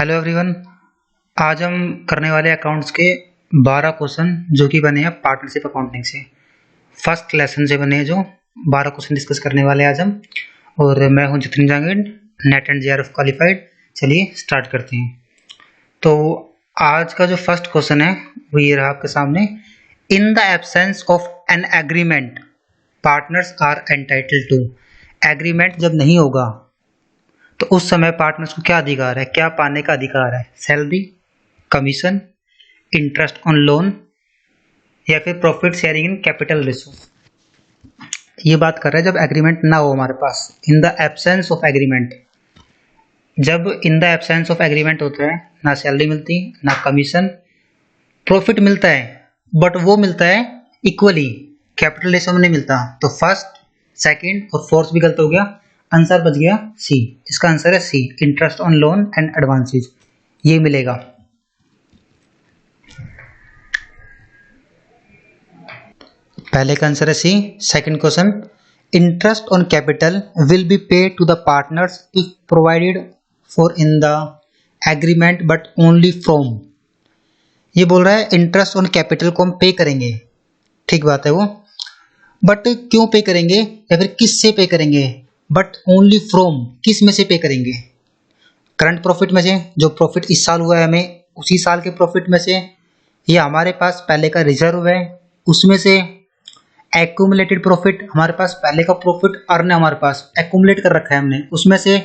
Hello everyone. आज हम करने वाले अकाउंट्स के 12 क्वेश्चन जो कि बने हैं पार्टनरशिप अकाउंटिंग से। फर्स्ट लेसन से बने हैं जो 12 क्वेश्चन डिस्कस करने वाले हैं आज हम। और मैं हूं Jitin Jangid, net and JRF qualified. चलिए स्टार्ट करते हैं। तो आज का जो फर्स्ट क्वेश्चन है वो ये रहा आपके सामने। In the absence of an agreement partners are entitled to. Agreement जब नहीं होगा तो उस समय पार्टनर्स को क्या अधिकार है, क्या पाने का अधिकार है? Salary, commission, interest on loan या फिर profit sharing in capital ratio. ये बात कर रहे हैं जब एग्रीमेंट ना हो हमारे पास। In the absence of agreement, जब in the absence of agreement होता है ना सैलरी मिलती ना कमीशन, प्रॉफिट मिलता है बट वो मिलता है इक्वली, कैपिटल रेशो में नहीं मिलता। तो फर्स्ट, सेकंड और फोर्थ भी गलत हो गया, आंसर बच गया सी। इसका आंसर है C, interest on loan and advances, ये मिलेगा। पहले का आंसर है C. Second question, interest on capital will be paid to the partners if provided for in the agreement but only from. ये बोल रहा है इंटरेस्ट ऑन कैपिटल को हम पे करेंगे, ठीक बात है वो, बट क्यों पे करेंगे या फिर किस से पे करेंगे? बट ओनली फ्रॉम, किस में से पे करेंगे? करंट प्रॉफिट में से, जो प्रॉफिट इस साल हुआ है हमें उसी साल के प्रॉफिट में से, या हमारे पास पहले का रिजर्व है उसमें से, एक्यूमुलेटेड प्रॉफिट, हमारे पास पहले का प्रॉफिट अर्न है, हमारे पास एक्यूमुलेट कर रखा है हमने उसमें से,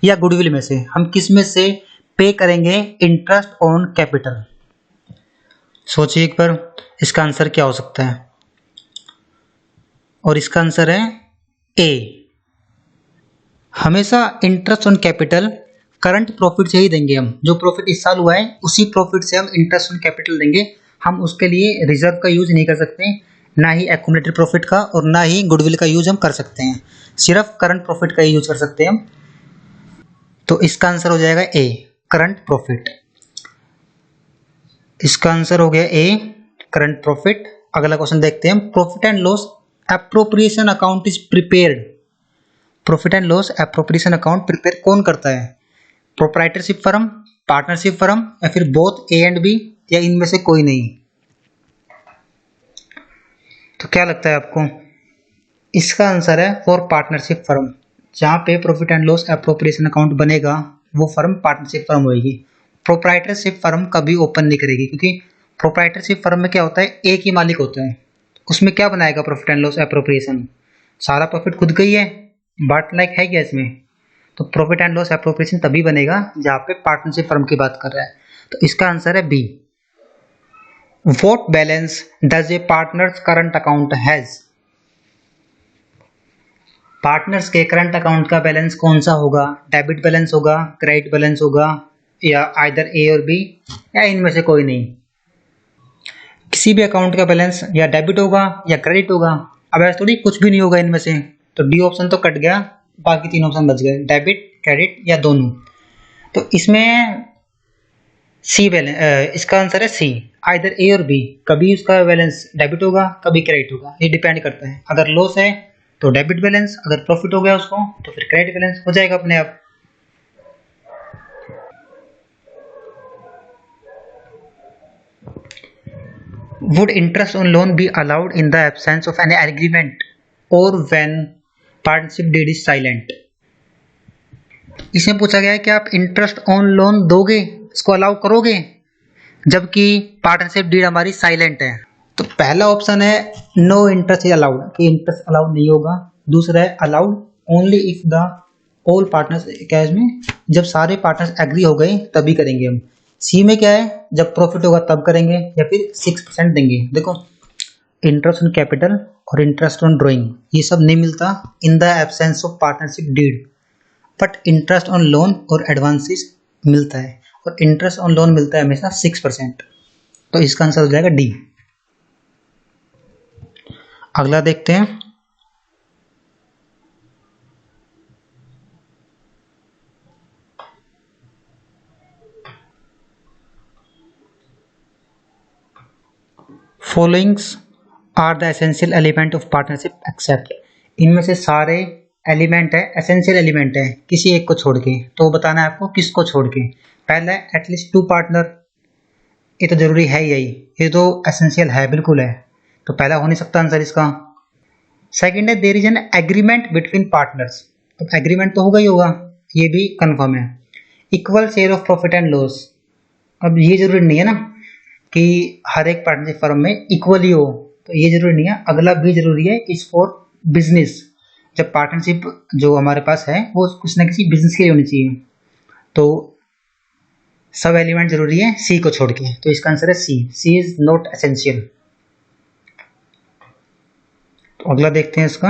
या गुडविल में से। हम किस में से पे करेंगे इंटरेस्ट ऑन कैपिटल? सोचिए एक बार, इसका आंसर क्या हो सकता है? और इसका आंसर है ए। हमेशा interest on capital current profit से ही देंगे हम। जो प्रॉफिट इस साल हुआ है उसी प्रॉफिट से हम इंटरेस्ट ऑन कैपिटल देंगे। हम उसके लिए रिजर्व का यूज नहीं कर सकते, ना ही एक्यूमुलेटेड प्रॉफिट का और ना ही गुडविल का यूज हम कर सकते हैं। सिर्फ करंट प्रॉफिट का ही यूज कर सकते हैं हम। तो इसका आंसर हो जाएगा ए, करंट प्रॉफिट। इसका आंसर हो गया ए, करंट प्रॉफिट। अगला क्वेश्चन देखते हैं। Profit and loss appropriation account is prepared. Profit and loss appropriation account prepare कौन करता है? प्रोप्राइटरशिप फर्म, पार्टनरशिप फर्म या फिर बोथ ए एंड बी, या इनमें से कोई नहीं? तो क्या लगता है आपको? इसका आंसर है फॉर पार्टनरशिप फर्म। जहां पे profit and loss appropriation account बनेगा वो फर्म पार्टनरशिप फर्म होगी। प्रोप्राइटरशिप फर्म कभी ओपन नहीं करेगी, क्योंकि प्रोप्राइटरशिप फर्म में क्या होता है, एक ही मालिक होता है। उसमें क्या बनाएगा प्रॉफिट एंड लॉस एप्रोप्रिएशन? सारा प्रॉफिट खुद का ही है, बट लाइक है क्या इसमें? तो प्रॉफिट एंड लॉस एप्रोप्रिएशन तभी बनेगा जहां पे पार्टनरशिप फर्म की बात कर रहा है। तो इसका आंसर है B. What balance does a partners current account has. Partners के करंट अकाउंट का बैलेंस कौन सा होगा? डेबिट बैलेंस होगा, क्रेडिट बैलेंस होगा, या आइदर ए और बी, या इनमें से कोई नहीं? किसी भी अकाउंट का बैलेंस या डेबिट होगा या क्रेडिट होगा। अब ऐसा थोड़ी कुछ भी नहीं होगा इनमें से, तो डी ऑप्शन तो कट गया, बाकी तीन ऑप्शन बच गए, डेबिट, क्रेडिट या दोनों। तो इसमें सी बैलेंस, इसका आंसर है सी, आइदर ए और बी। कभी उसका बैलेंस डेबिट होगा, कभी क्रेडिट होगा, ये डिपेंड करता है। अगर लॉस है तो डेबिट बैलेंस, अगर प्रॉफिट हो गया उसको तो फिर क्रेडिट बैलेंस हो जाएगा अपने आप। Would interest on loan be allowed in the absence of any agreement और when partnership deed is silent. इसमें पूछा गया है कि आप इंटरेस्ट ऑन लोन दोगे, इसको अलाउ करोगे जबकि पार्टनरशिप डीड हमारी साइलेंट है? तो पहला ऑप्शन है नो इंटरेस्ट इज अलाउड, कि इंटरेस्ट अलाउड नहीं होगा। दूसरा है allowed only if the all partners, क्या है इसमें, जब सारे पार्टनर्स एग्री हो गए तभी करेंगे हम। सी में क्या है, जब प्रॉफिट होगा तब करेंगे, या फिर 6% देंगे। देखो, इंटरेस्ट ऑन कैपिटल और इंटरेस्ट ऑन ड्रॉइंग ये सब नहीं मिलता in the absence of partnership deed, but interest on loan और एडवांसेस मिलता है, और इंटरेस्ट ऑन लोन मिलता है हमेशा 6%। तो इसका आंसर हो जाएगा डी। अगला देखते हैं। Followings are the essential element of partnership except. इनमें से सारे एलिमेंट है, एसेंशियल एलिमेंट है किसी एक को छोड़ के, तो बताना है आपको किसको छोड़ के। पहला है एटलीस्ट 2 पार्टनर, ये तो जरूरी है यही, ये तो एसेंशियल है, बिल्कुल है, तो पहला हो नहीं सकता आंसर इसका। सेकंड है there is an agreement between partners, तो एग्रीमेंट तो होगा ही होगा, ये भी कंफर्म है। Equal share of profit and loss, अब ये जरूरी नहीं है ना कि हर एक पार्टनरशिप फर्म में इक्वली हो, तो ये जरूरी नहीं है। अगला भी जरूरी है, इज फॉर बिजनेस, जब पार्टनरशिप जो हमारे पास है वो कुछ ना किसी बिजनेस के लिए होनी चाहिए, तो सब एलिमेंट जरूरी है सी को छोड़ के, तो इसका आंसर है सी इज नॉट एसेंशियल। तो अगला देखते हैं इसका,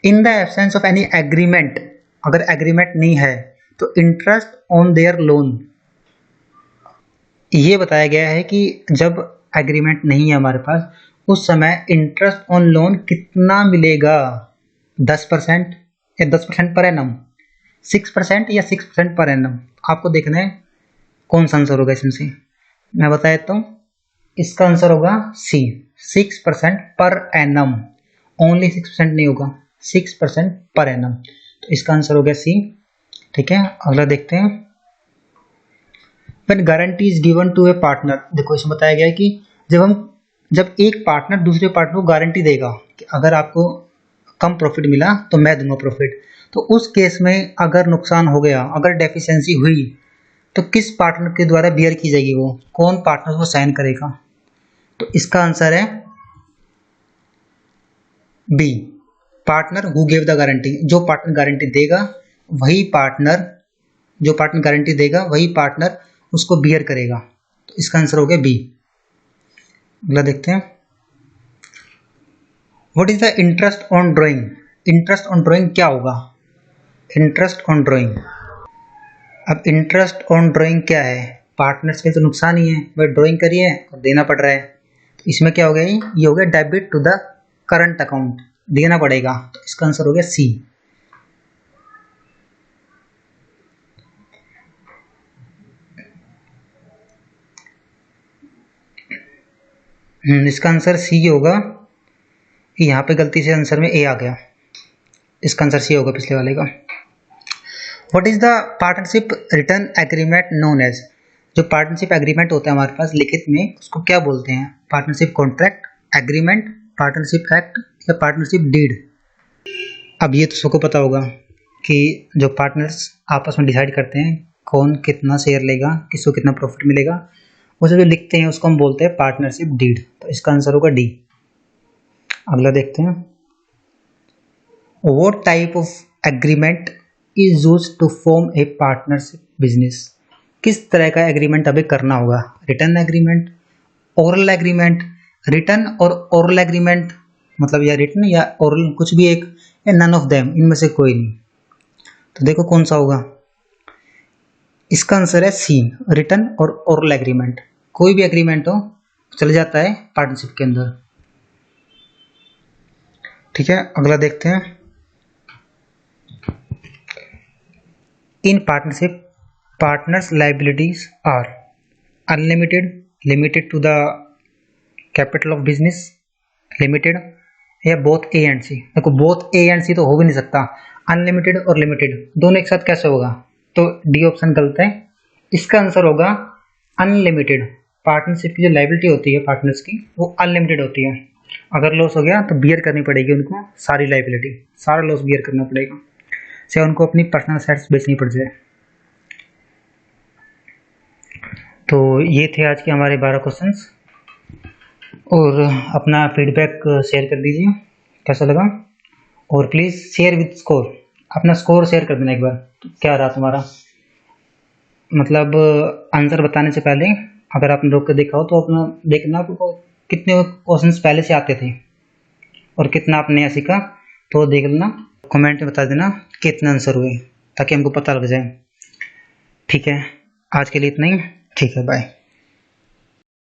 इन the absence of any agreement, अगर एग्रीमेंट नहीं है तो इंटरेस्ट ऑन देयर लोन, ये बताया गया है कि जब एग्रीमेंट नहीं है हमारे पास उस समय इंटरेस्ट ऑन लोन कितना मिलेगा, 10% या 10% पर एनम, 6% या 6% पर एनम, आपको देखना है कौन सा आंसर होगा इसमें से। मैं बता देता हूँ, इसका आंसर होगा सी, 6% पर एनम, ओनली 6% नहीं होगा, 6% पर एनम, तो इसका आंसर हो गया सी। ठीक है, अगला देखते हैं, when guarantee is given to a partner, देखो इसमें बताया गया है कि जब एक पार्टनर दूसरे पार्टनर को गारंटी देगा कि अगर आपको कम प्रॉफिट मिला तो मैं दूंगा प्रॉफिट, तो उस केस में अगर नुकसान हो गया, अगर डेफिशिएंसी हुई, तो किस पार्टनर के द्वारा बियर की जाएगी, वो कौन पार्टनर को साइन करेगा, तो इसका आंसर है B, partner who give the guarantee, जो पार्टनर गारंटी देगा वही पार्टनर उसको बियर करेगा, तो इसका आंसर हो गया बी। अगला देखते हैं, what is the interest on drawing, interest on drawing क्या होगा, इंटरेस्ट ऑन ड्राइंग, अब इंटरेस्ट ऑन ड्राइंग क्या है, पार्टनर्स के तो नुकसान ही है, वह ड्राइंग करिए और देना पड़ रहा है, तो इसमें क्या हो गया, ये हो गया debit to the current account, देना पड़ेगा, तो इसका आंसर हो गया सी। इसका आंसर सी होगा, यहाँ पे गलती से आंसर में ए आ गया, इसका आंसर सी होगा पिछले वाले का। What is the partnership written agreement known as, जो पार्टनरशिप एग्रीमेंट होता है हमारे पास लिखित में, उसको क्या बोलते हैं, partnership contract, agreement, partnership act या पार्टनरशिप डीड। अब ये तो सबको पता होगा कि जो पार्टनर्स आपस में डिसाइड करते हैं कौन कितना शेयर लेगा, किसको कितना प्रॉफिट मिलेगा, उसे जो लिखते हैं उसको हम बोलते हैं पार्टनरशिप डीड, तो इसका आंसर होगा डी। अगला देखते हैं, what type of agreement is used to form a partnership business, किस तरह का एग्रीमेंट अभी करना होगा, written agreement, oral agreement, written और ओरल एग्रीमेंट, मतलब या रिटर्न या ओरल कुछ भी एक, या नन ऑफ देम, इनमें से कोई नहीं, तो देखो कौन सा होगा, इसका आंसर है सी, रिटर्न और ओरल एग्रीमेंट, कोई भी एग्रीमेंट हो चल जाता है पार्टनरशिप के अंदर। ठीक है, अगला देखते हैं, in partnership partners liabilities are unlimited, limited to the capital of business, limited या बोथ ए एंड सी, देखो बोथ ए एंड सी तो हो भी नहीं सकता, अनलिमिटेड और लिमिटेड दोनों एक साथ कैसे होगा, तो डी ऑप्शन गलत है, इसका आंसर होगा अनलिमिटेड। पार्टनरशिप की जो लायबिलिटी होती है पार्टनर्स की वो अनलिमिटेड होती है, अगर लॉस हो गया तो बियर करनी पड़ेगी उनको सारी लायबिलिटी, सारा लॉस बियर करना पड़ेगा, चाहे उनको अपनी पर्सनल एसेट्स बेचनी पड़ जाए। तो ये थे आज के हमारे 12 क्वेश्चंस, और अपना फीडबैक शेयर कर दीजिए कैसा लगा, और प्लीज़ शेयर विद स्कोर, अपना स्कोर शेयर कर देना एक बार, तो क्या रहा तुम्हारा, मतलब आंसर बताने से पहले अगर आपने रोक कर देखा हो तो अपना देखना आपको कितने क्वेश्चंस पहले से आते थे और कितना आपने नया सीखा, तो देख लेना, कमेंट में बता देना कितने आंसर हुए ताकि हमको पता लग जाए। ठीक है, आज के लिए इतना ही, ठीक है, बाय।